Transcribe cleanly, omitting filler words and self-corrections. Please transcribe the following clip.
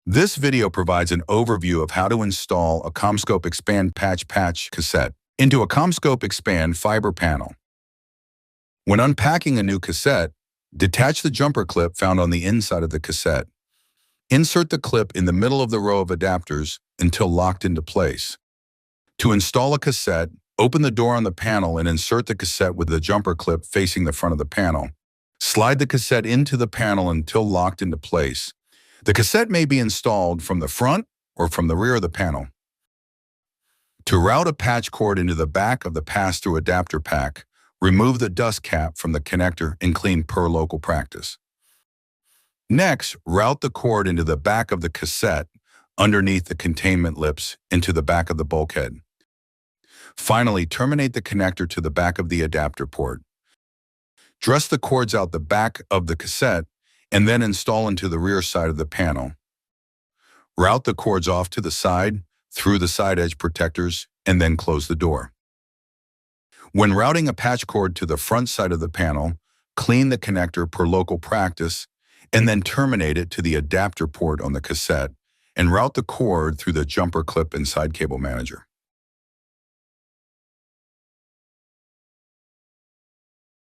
This video provides an overview of how to install a CommScope Expand patch cassette into a CommScope Expand fiber panel. When unpacking a new cassette, detach the jumper clip found on the inside of the cassette. Insert the clip in the middle of the row of adapters until locked into place. To install a cassette, open the door on the panel and insert the cassette with the jumper clip facing the front of the panel. Slide the cassette into the panel until locked into place. The cassette may be installed from the front or from the rear of the panel. To route a patch cord into the back of the pass-through adapter pack, remove the dust cap from the connector and clean per local practice. Next, route the cord into the back of the cassette underneath the containment lips into the back of the bulkhead. Finally, terminate the connector to the back of the adapter port. Dress the cords out the back of the cassette and then install into the rear side of the panel. Route the cords off to the side, through the side edge protectors, and then close the door. When routing a patch cord to the front side of the panel, clean the connector per local practice, and then terminate it to the adapter port on the cassette, and route the cord through the jumper clip and side cable manager.